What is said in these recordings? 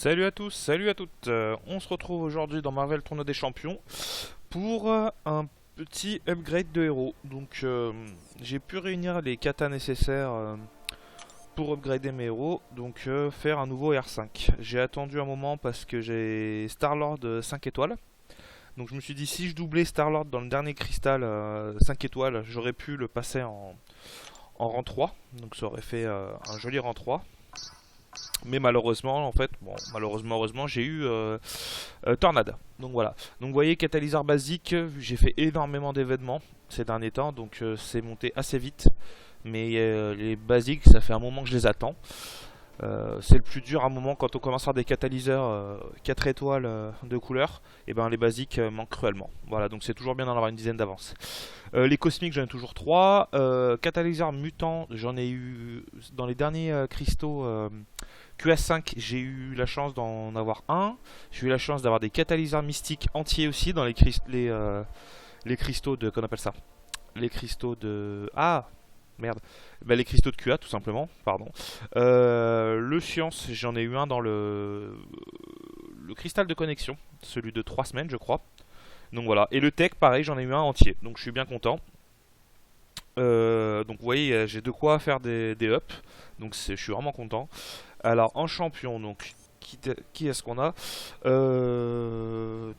Salut à tous, salut à toutes. On se retrouve aujourd'hui dans Marvel Tournoi des Champions pour un petit upgrade de héros. Donc j'ai pu réunir les katas nécessaires pour upgrader mes héros, donc faire un nouveau R5. J'ai attendu un moment parce que j'ai Star-Lord 5 étoiles. Donc je me suis dit si je doublais Star-Lord dans le dernier cristal 5 étoiles, j'aurais pu le passer en rang 3. Donc ça aurait fait un joli rang 3. Mais malheureusement, en fait, bon, malheureusement, heureusement, j'ai eu Tornade. Donc voilà. Donc vous voyez, catalyseur basique, j'ai fait énormément d'événements ces derniers temps, donc c'est monté assez vite. Mais les basiques, ça fait un moment que je les attends. C'est le plus dur à un moment quand on commence à avoir des catalyseurs 4 étoiles de couleur, et ben les basiques manquent cruellement. Voilà, donc c'est toujours bien d'en avoir une dizaine d'avance. Les cosmiques, j'en ai toujours 3. Catalyseur mutant, j'en ai eu dans les derniers cristaux QS5, j'ai eu la chance d'en avoir un. J'ai eu la chance d'avoir des catalyseurs mystiques entiers aussi dans les cristaux de. Qu'on appelle ça? Les cristaux de. Ah! Merde. Bah, les cristaux de QA, tout simplement. Pardon. Le science, j'en ai eu un dans le cristal de connexion. Celui de 3 semaines, je crois. Donc voilà. Et le tech, pareil, j'en ai eu un entier. Donc je suis bien content. Donc vous voyez, j'ai de quoi faire des ups. Donc je suis vraiment content. Alors en champion, donc qui est-ce qu'on a?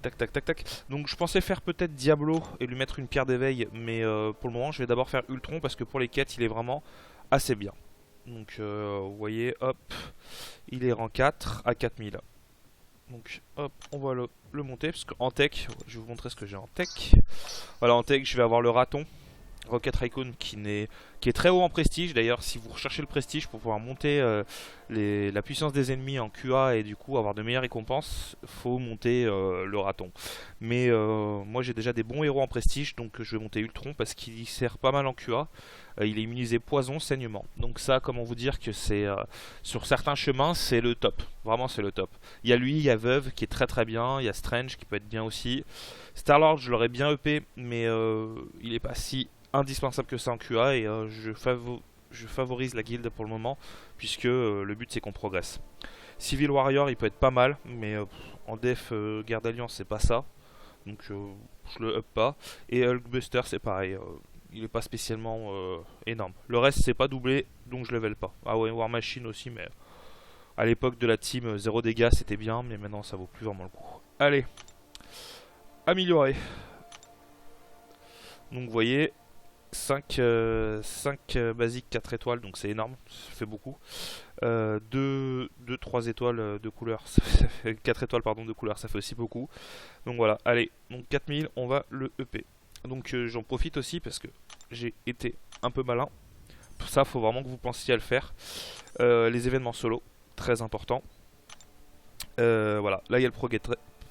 Tac tac tac tac. Donc je pensais faire peut-être Diablo et lui mettre une pierre d'éveil, mais pour le moment je vais d'abord faire Ultron parce que pour les quêtes il est vraiment assez bien. Donc vous voyez, hop, il est rang 4 à 4000. Donc hop, on va le monter parce qu'en tech, je vais vous montrer ce que j'ai en tech. Voilà, en tech je vais avoir le raton. Rocket Raccoon qui est très haut en prestige. D'ailleurs, si vous recherchez le prestige pour pouvoir monter la puissance des ennemis en QA et du coup avoir de meilleures récompenses, faut monter le raton. Mais moi j'ai déjà des bons héros en prestige, donc je vais monter Ultron parce qu'il sert pas mal en QA. Il est immunisé poison, saignement. Donc ça, comment vous dire que c'est sur certains chemins, c'est le top. Vraiment, c'est le top. Il y a lui, il y a Veuve qui est très très bien, il y a Strange qui peut être bien aussi. Star-Lord, je l'aurais bien EP, mais il est pas si indispensable que ça en QA et je favorise la guilde pour le moment puisque le but c'est qu'on progresse. Civil Warrior il peut être pas mal mais en def guerre d'alliance c'est pas ça donc je le up pas et Hulkbuster c'est pareil il est pas spécialement énorme. Le reste c'est pas doublé donc je level pas. Ah ouais War Machine aussi mais à l'époque de la team 0 dégâts c'était bien mais maintenant ça vaut plus vraiment le coup. Allez, améliorer. Donc vous voyez 5 basiques 4 étoiles, donc c'est énorme, ça fait beaucoup. 3 étoiles de couleur, ça fait 4 étoiles pardon, de couleur, ça fait aussi beaucoup. Donc voilà, allez, donc 4000, on va le EP. Donc j'en profite aussi parce que j'ai été un peu malin. Pour ça, faut vraiment que vous pensiez à le faire. Les événements solo, très important. Voilà, là il y a le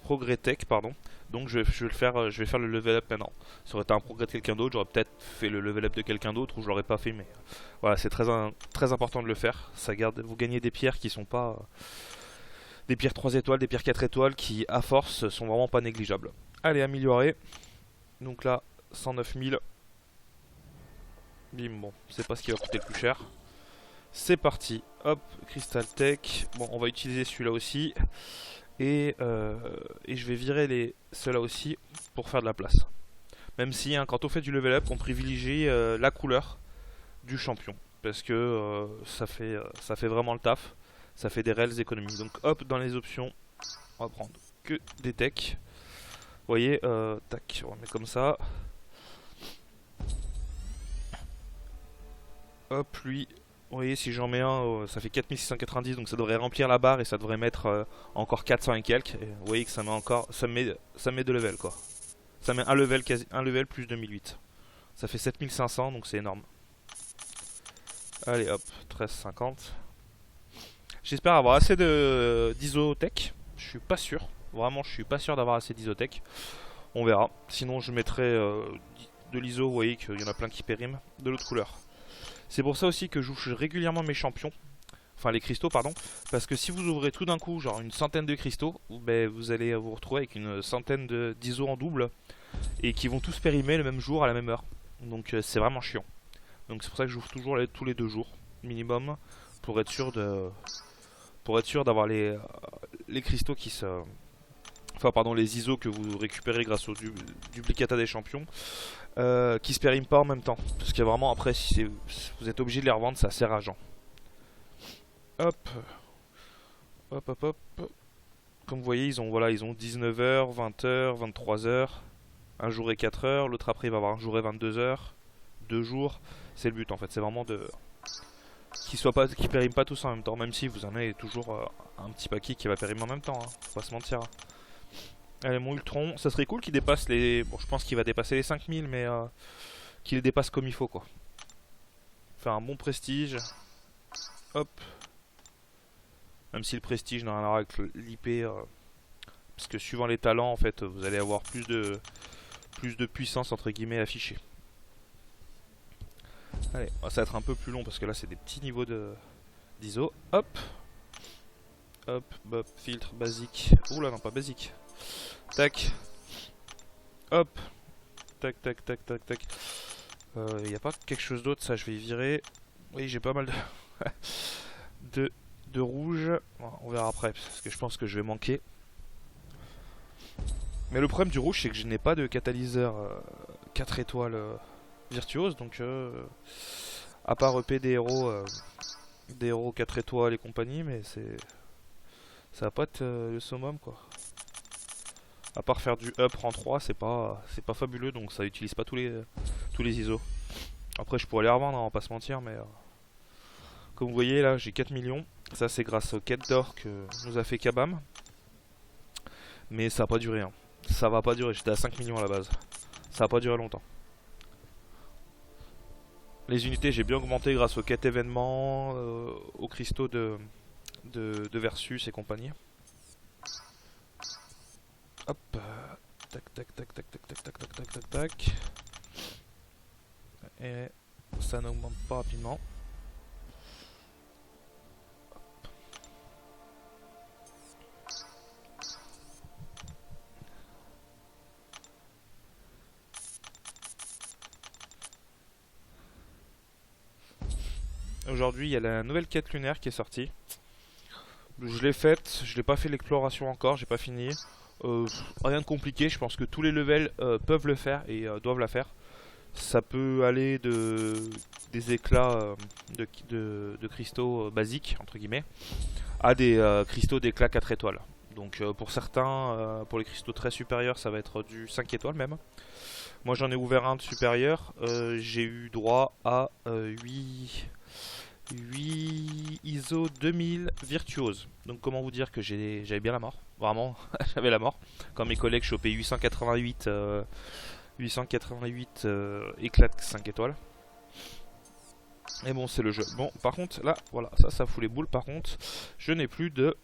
progrès tech, pardon. Donc je vais faire le level up maintenant. Ça aurait été un progrès de quelqu'un d'autre, j'aurais peut-être fait le level up de quelqu'un d'autre ou je l'aurais pas fait, mais voilà, c'est très important de le faire. Ça garde, vous gagnez des pierres qui sont pas des pierres 3 étoiles, des pierres 4 étoiles qui à force sont vraiment pas négligeables. Allez, améliorer. Donc là, 109 000. Bim, bon, c'est pas ce qui va coûter le plus cher. C'est parti. Hop, Crystal Tech. Bon, on va utiliser celui-là aussi. Et je vais virer ceux-là aussi pour faire de la place. Même si hein, quand on fait du level up, on privilégie la couleur du champion. Parce que ça fait vraiment le taf. Ça fait des réelles économies. Donc hop, dans les options, on va prendre que des techs. Vous voyez, tac, on met comme ça. Hop, lui, vous voyez, si j'en mets un, ça fait 4690, donc ça devrait remplir la barre et ça devrait mettre encore 400 et quelques. Et vous voyez que ça met encore, ça met 2 levels quoi. Ça met un level plus 2008. Ça fait 7500, donc c'est énorme. Allez hop, 1350. J'espère avoir assez d'isotech. Je suis pas sûr. Vraiment, je suis pas sûr d'avoir assez d'isotech. On verra. Sinon, je mettrai de l'iso. Vous voyez qu'il y en a plein qui périment de l'autre couleur. C'est pour ça aussi que j'ouvre régulièrement mes champions. Enfin, les cristaux, pardon. Parce que si vous ouvrez tout d'un coup, genre une centaine de cristaux, ben, vous allez vous retrouver avec une centaine d'ISO en double. Et qui vont tous périmer le même jour à la même heure. Donc c'est vraiment chiant. Donc c'est pour ça que j'ouvre toujours tous les 2 jours minimum pour être sûr d'avoir les cristaux qui se... Enfin pardon, les ISO que vous récupérez grâce au duplicata des champions, qui se périment pas en même temps. Parce que vraiment après, si vous êtes obligé de les revendre, c'est assez rageant. Hop. Hop hop hop. Comme vous voyez, ils ont 19h, 20h, 23h, un jour et 4 heures, l'autre après il va avoir un jour et 22 heures, 2 jours. C'est le but en fait, c'est vraiment de qu'ils périment pas tous en même temps, même si vous en avez toujours un petit paquet qui va périmer en même temps, hein, faut pas se mentir. Allez, mon Ultron, ça serait cool qu'il dépasse les... Bon, je pense qu'il va dépasser les 5000, mais qu'il les dépasse comme il faut, quoi. Faire un bon prestige. Hop. Même si le prestige n'a rien à voir avec l'IP, parce que suivant les talents, en fait, vous allez avoir plus de puissance, entre guillemets, affichée. Allez, ça va être un peu plus long, parce que là, c'est des petits niveaux d'ISO. Hop. Hop, bop, filtre, basique. Oula, non, pas basique. Tac. Hop. Tac, tac, tac, tac, tac. Y a pas quelque chose d'autre, ça je vais y virer. Oui, j'ai pas mal de rouge. Bon, on verra après, parce que je pense que je vais manquer. Mais le problème du rouge, c'est que je n'ai pas de catalyseur 4 étoiles virtuose. Donc, à part EP des héros 4 étoiles et compagnie, mais ça va pas être le summum, quoi. À part faire du up rang 3, c'est pas fabuleux, donc ça utilise pas tous les ISO. Après je pourrais les revendre, hein, on va pas se mentir, mais comme vous voyez là j'ai 4 millions. Ça c'est grâce aux quêtes d'or que nous a fait Kabam. Mais ça va pas durer, hein. Ça va pas durer, j'étais à 5 millions à la base. Ça va pas durer longtemps. Les unités j'ai bien augmenté grâce aux quêtes événements, aux cristaux de Versus et compagnie. Hop, tac tac tac tac tac tac tac tac tac tac tac. Et ça n'augmente pas rapidement. Aujourd'hui il y a la nouvelle quête lunaire qui est sortie. Je l'ai faite, je n'ai pas fait l'exploration encore, j'ai pas fini. Rien de compliqué, je pense que tous les levels peuvent le faire et doivent la faire. Ça peut aller des éclats de cristaux basiques, entre guillemets, à des cristaux d'éclats 4 étoiles. Donc pour certains, pour les cristaux très supérieurs, ça va être du 5 étoiles même. Moi j'en ai ouvert un de supérieur, j'ai eu droit à 8 ISO 2000 virtuose. Donc comment vous dire que j'avais bien la mort. Vraiment, j'avais la mort. Quand mes collègues chopaient 888 éclats de 5 étoiles. Et bon, c'est le jeu. Bon, par contre, là, voilà, ça fout les boules. Par contre, je n'ai plus de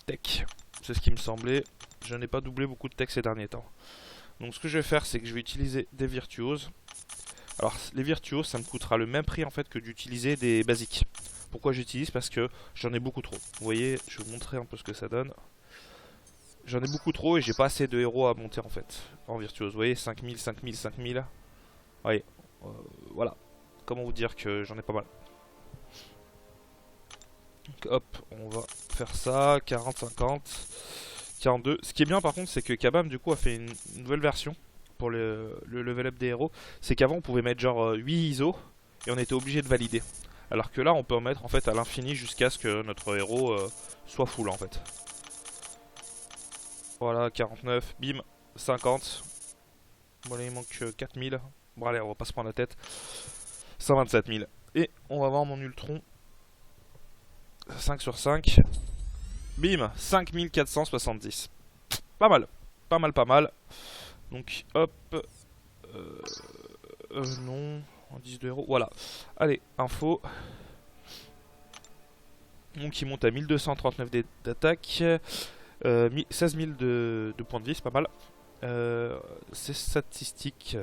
tech. C'est ce qui me semblait. Je n'ai pas doublé beaucoup de tech ces derniers temps. Donc ce que je vais faire, c'est que je vais utiliser des virtuoses. Alors les virtuoses, ça me coûtera le même prix en fait que d'utiliser des basiques. Pourquoi j'utilise? Parce que j'en ai beaucoup trop. Vous voyez, je vais vous montrer un peu ce que ça donne. J'en ai beaucoup trop et j'ai pas assez de héros à monter en fait en virtuose. Vous voyez, 5000, 5000, 5000. Vous voyez, voilà. Comment vous dire que j'en ai pas mal. Donc, hop, on va faire ça. 40, 50, 42. Ce qui est bien par contre, c'est que Kabam du coup a fait une nouvelle version pour le level up des héros. C'est qu'avant on pouvait mettre genre 8 ISO et on était obligé de valider. Alors que là on peut en mettre en fait à l'infini jusqu'à ce que notre héros soit full en fait. Voilà, 49, bim, 50. Bon là il manque 4000. Bon allez, on va pas se prendre la tête. 127 000. Et on va voir mon Ultron. 5 sur 5. Bim, 5470. Pas mal, pas mal, pas mal. Donc hop. Non, en 10 de héros. Voilà. Allez, info. Donc il monte à 1239 d'attaque. 16 000 de points de vie, c'est pas mal. C'est statistique.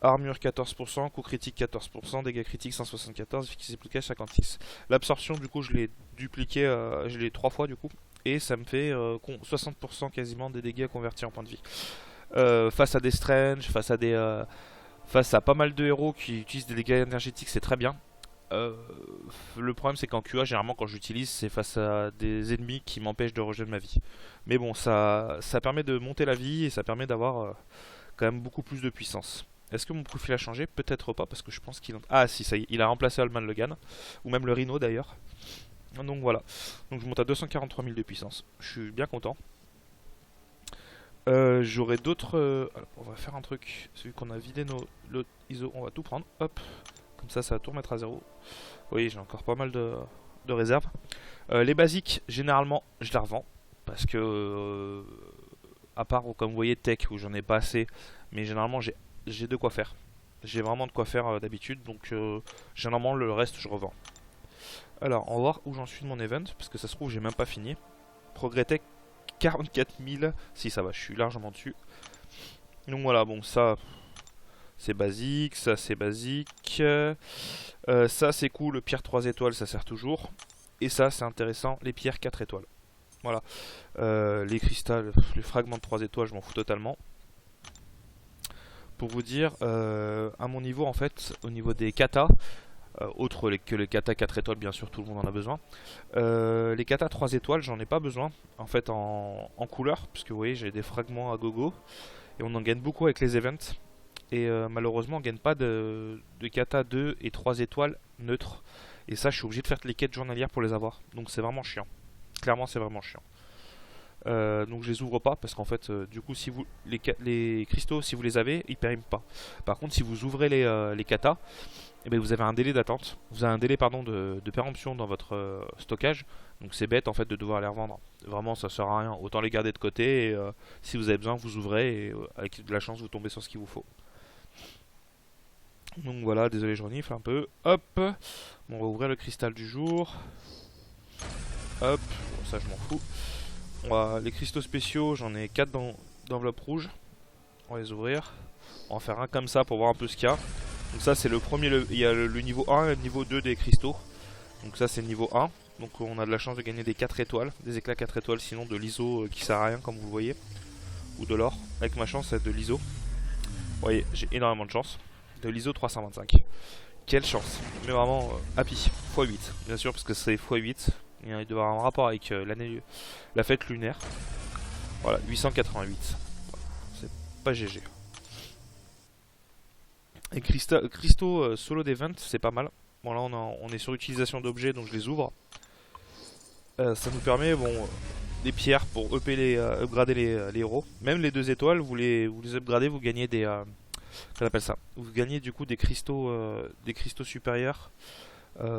Armure 14%, coup critique 14%, dégâts critiques 174, efficacité plus cash 56. L'absorption du coup je l'ai dupliqué, je l'ai 3 fois du coup. Et ça me fait 60% quasiment des dégâts convertis en points de vie. Face à des Strange, face à pas mal de héros qui utilisent des dégâts énergétiques, c'est très bien. Euh, le problème c'est qu'en QA, généralement quand j'utilise, c'est face à des ennemis qui m'empêchent de rejeter ma vie. Mais bon, ça permet de monter la vie et ça permet d'avoir quand même beaucoup plus de puissance. Est-ce que mon profil a changé? Peut-être pas, parce que je pense qu'il... Ah si, ça y est, il a remplacé Holman Logan, ou même le Rhino d'ailleurs. Donc voilà, donc je monte à 243 000 de puissance, je suis bien content. J'aurai d'autres... alors, on va faire un truc, celui qu'on a vidé le ISO, on va tout prendre, hop. Comme ça va tout remettre à zéro. Vous voyez, j'ai encore pas mal de réserves. Les basiques, généralement, je les revends. Parce que, à part, comme vous voyez, tech, où j'en ai pas assez. Mais généralement, j'ai de quoi faire. J'ai vraiment de quoi faire d'habitude. Donc, généralement, le reste, je revends. Alors, on va voir où j'en suis de mon event. Parce que ça se trouve, j'ai même pas fini. Progrès tech, 44 000. Si, ça va, je suis largement dessus. Donc voilà, bon, ça... c'est basique, ça c'est basique. Ça c'est cool, le pierre 3 étoiles ça sert toujours. Et ça c'est intéressant, les pierres 4 étoiles. Voilà. Les cristals, les fragments de 3 étoiles, je m'en fous totalement. Pour vous dire, à mon niveau en fait, au niveau des katas, autres que les katas 4 étoiles, bien sûr tout le monde en a besoin. Les katas 3 étoiles, j'en ai pas besoin en fait en couleur, puisque vous voyez j'ai des fragments à gogo. Et on en gagne beaucoup avec les events. Et malheureusement on gagne pas de kata 2 et 3 étoiles neutres. Et ça je suis obligé de faire les quêtes journalières pour les avoir. Donc c'est vraiment chiant. Clairement c'est vraiment chiant. Donc je les ouvre pas parce qu'en fait du coup si vous les cristaux si vous les avez ils périment pas. Par contre si vous ouvrez les katas, eh bien, vous avez un délai d'attente. Vous avez un délai pardon de péremption dans votre stockage. Donc c'est bête en fait de devoir les revendre. Vraiment ça sert à rien. Autant les garder de côté et si vous avez besoin vous ouvrez et avec de la chance vous tombez sur ce qu'il vous faut. Donc voilà, désolé je renifle un peu. Hop, bon, on va ouvrir le cristal du jour. Hop, bon, ça je m'en fous. Les cristaux spéciaux, j'en ai 4 d'enveloppe rouge. On va les ouvrir. On va faire un comme ça pour voir un peu ce qu'il y a. Donc ça c'est le premier, il y a le niveau 1 et le niveau 2 des cristaux. Donc ça c'est le niveau 1. Donc on a de la chance de gagner des 4 étoiles, des éclats 4 étoiles, sinon de l'ISO qui sert à rien comme vous le voyez. Ou de l'or. Avec ma chance c'est de l'ISO. Vous voyez, j'ai énormément de chance. De l'ISO 325. Quelle chance. Mais vraiment happy. x8. Bien sûr parce que c'est x8. Il doit y avoir un rapport avec la fête lunaire. Voilà, 888. C'est pas GG. Et cristaux solo d'event, c'est pas mal. Bon là on est sur utilisation d'objets donc je les ouvre. Ça nous permet des pierres pour upgrader les héros. Même les 2 étoiles, vous les upgradez, vous gagnez des... qu'on appelle ça. Vous gagnez du coup des cristaux supérieurs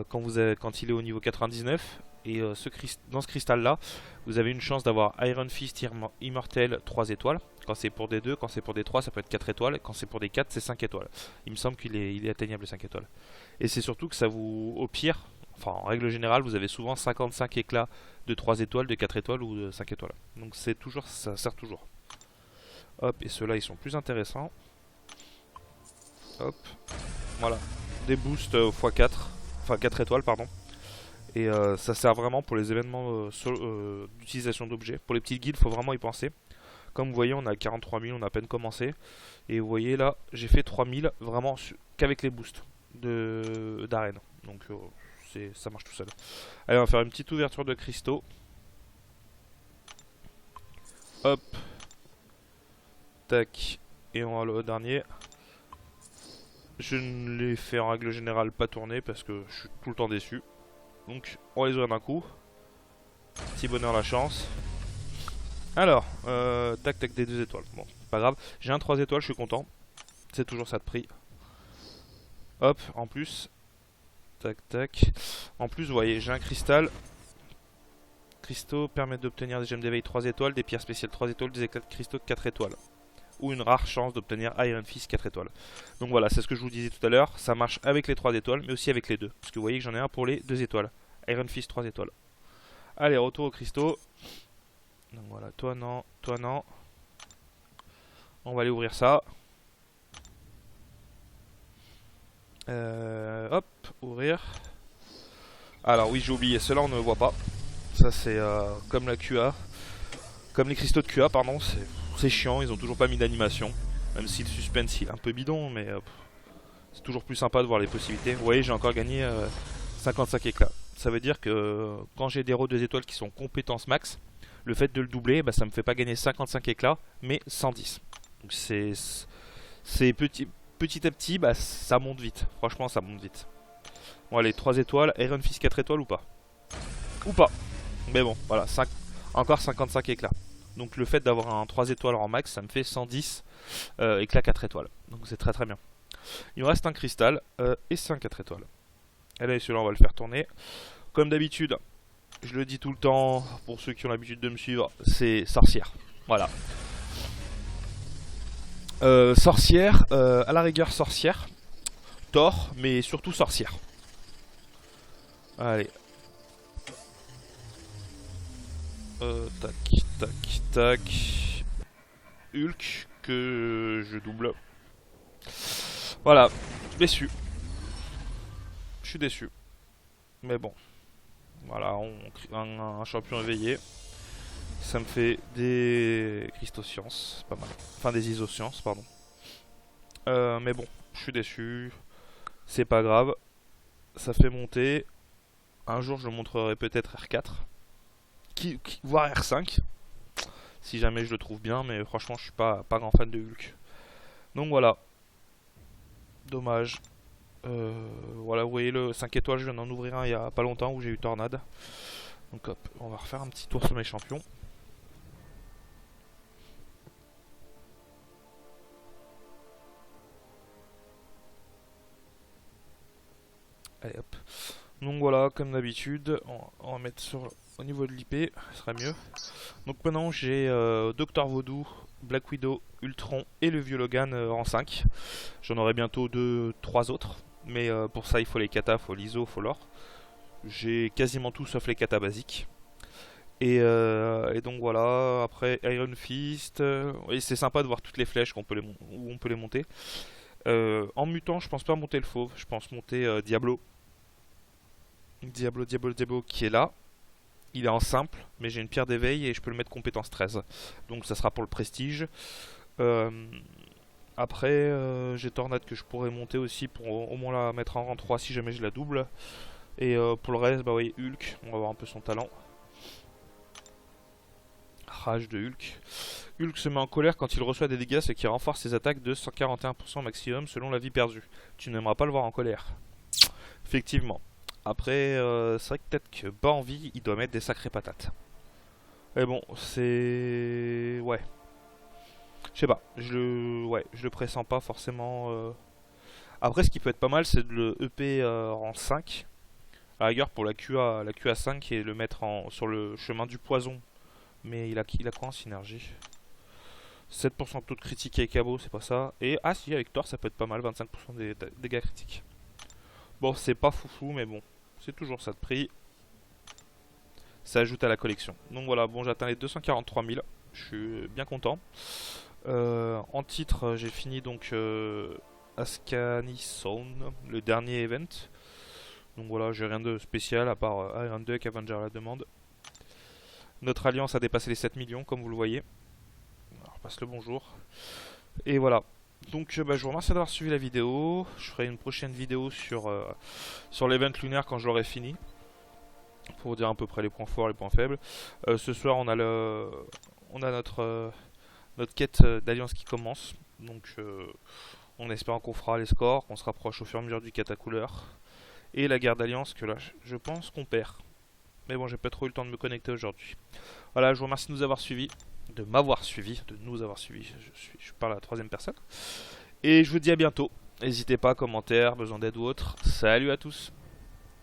quand il est au niveau 99. Et dans ce cristal là, vous avez une chance d'avoir Iron Fist Immortel 3 étoiles. Quand c'est pour des 2, quand c'est pour des 3, ça peut être 4 étoiles. Quand c'est pour des 4, c'est 5 étoiles. Il me semble qu'il est atteignable 5 étoiles. Et c'est surtout que ça vous, au pire, enfin en règle générale, vous avez souvent 55 éclats de 3 étoiles, de 4 étoiles ou de 5 étoiles. Donc c'est toujours, ça sert toujours. Hop, et ceux-là ils sont plus intéressants. Hop, voilà. Des boosts x4, enfin 4 étoiles, pardon. Et ça sert vraiment pour les événements d'utilisation d'objets. Pour les petites guildes, il faut vraiment y penser. Comme vous voyez, on a 43 000, on a à peine commencé. Et vous voyez là, j'ai fait 3000 vraiment qu'avec les boosts d'arène. Donc ça marche tout seul. Allez, on va faire une petite ouverture de cristaux. Hop. Tac. Et on va le dernier. Je ne les fais en règle générale pas tourner parce que je suis tout le temps déçu. Donc on va les ouvrir d'un coup. Petit bonheur la chance. Alors, tac tac des 2 étoiles. Bon, pas grave. J'ai un 3 étoiles, je suis content. C'est toujours ça de prix. Hop, en plus. Tac tac. En plus, vous voyez, j'ai un cristal. Cristaux permettent d'obtenir des gemmes d'éveil 3 étoiles, des pierres spéciales 3 étoiles, des éclats de cristaux 4 étoiles. Ou une rare chance d'obtenir Iron Fist 4 étoiles. Donc voilà, c'est ce que je vous disais tout à l'heure. Ça marche avec les 3 étoiles, mais aussi avec les 2. Parce que vous voyez que j'en ai un pour les 2 étoiles. Iron Fist 3 étoiles. Allez, retour aux cristaux. Donc voilà, toi non, toi non. On va aller ouvrir ça. Hop, ouvrir. Alors oui, j'ai oublié, ceux-là on ne le voit pas. Ça c'est comme la QA. Comme les cristaux de QA, pardon, c'est chiant, ils ont toujours pas mis d'animation. Même si le suspense il est un peu bidon, mais C'est toujours plus sympa de voir les possibilités. Vous voyez, j'ai encore gagné 55 éclats. Ça veut dire que quand j'ai des héros 2 étoiles qui sont compétences max, le fait de le doubler, bah, ça me fait pas gagner 55 éclats, mais 110. Donc c'est petit à petit, bah, ça monte vite. Franchement, ça monte vite. Bon, allez, 3 étoiles. Iron Fist 4 étoiles ou pas? Ou pas. Mais bon, voilà, encore 55 éclats. Donc le fait d'avoir un 3 étoiles en max, ça me fait 110 éclats 4 étoiles. Donc c'est très très bien. Il me reste un cristal et 5 4 étoiles. Allez, celui-là, on va le faire tourner. Comme d'habitude, je le dis tout le temps, pour ceux qui ont l'habitude de me suivre, c'est sorcière. Voilà. Sorcière, à la rigueur sorcière. Thor, mais surtout sorcière. Allez. Tac, tac, tac. Hulk, que je double. Voilà, déçu. Je suis déçu. Mais bon. Voilà, un champion éveillé. Ça me fait des cristosciences, pas mal. Enfin, des isosciences, pardon. Mais bon, je suis déçu. C'est pas grave. Ça fait monter. Un jour, je montrerai peut-être R4. Voire R5. Si jamais je le trouve bien, mais franchement, je suis pas grand fan de Hulk. Donc voilà. Dommage. Voilà, vous voyez le 5 étoiles, je viens d'en ouvrir un il y a pas longtemps où j'ai eu Tornade. Donc hop, on va refaire un petit tour sur mes champions. Allez hop. Donc voilà, comme d'habitude, on va mettre au niveau de l'IP, ce serait mieux. Donc maintenant j'ai Dr Vaudou, Black Widow, Ultron et le vieux Logan en 5. J'en aurai bientôt 3 autres. Mais pour ça il faut les katas, il faut l'ISO, il faut l'or. J'ai quasiment tout sauf les katas basiques. Et donc voilà, après Iron Fist, oui, c'est sympa de voir toutes les flèches où on peut les monter. En mutant, je pense pas monter le fauve, je pense monter Diablo. Diablo qui est là. Il est en simple, mais j'ai une pierre d'éveil et je peux le mettre compétence 13. Donc ça sera pour le prestige. Après, j'ai Tornade que je pourrais monter aussi pour au moins la mettre en rang 3 si jamais je la double. Et pour le reste, bah oui, Hulk, on va voir un peu son talent. Rage de Hulk. Hulk se met en colère quand il reçoit des dégâts, ce qui renforce ses attaques de 141% maximum selon la vie perdue. Tu n'aimeras pas le voir en colère. Effectivement. Après, c'est vrai que peut-être que bas en vie, il doit mettre des sacrées patates. Mais bon, c'est... Ouais. Je sais pas, je le pressens pas forcément. Après, ce qui peut être pas mal, c'est de le EP en 5. À la rigueur, pour la QA 5 et le mettre sur le chemin du poison. Mais il a quoi en synergie? 7% de taux de critique avec Cabo, c'est pas ça. Et ah si, avec Thor, ça peut être pas mal, 25% des dégâts critiques. Bon, c'est pas foufou, mais bon, c'est toujours ça de prix. Ça ajoute à la collection. Donc voilà, bon, j'atteins les 243 000. Je suis bien content. En titre, j'ai fini donc Ascani Sound, le dernier event. Donc voilà, j'ai rien de spécial à part Iron Duck, Avenger à la demande. Notre alliance a dépassé les 7 millions, comme vous le voyez. Alors, passe le bonjour. Et voilà. Donc bah, je vous remercie d'avoir suivi la vidéo. Je ferai une prochaine vidéo sur l'event lunaire quand je l'aurai fini. Pour vous dire à peu près les points forts, les points faibles. Ce soir, on a notre quête d'alliance qui commence. Donc on espère qu'on fera les scores, qu'on se rapproche au fur et à mesure du catacouleur. Et la guerre d'alliance que là, je pense qu'on perd. Mais bon, j'ai pas trop eu le temps de me connecter aujourd'hui. Voilà, je vous remercie de nous avoir suivis. De m'avoir suivi, de nous avoir suivis. Je parle à la troisième personne. Et je vous dis à bientôt. N'hésitez pas, commentaires, besoin d'aide ou autre. Salut à tous.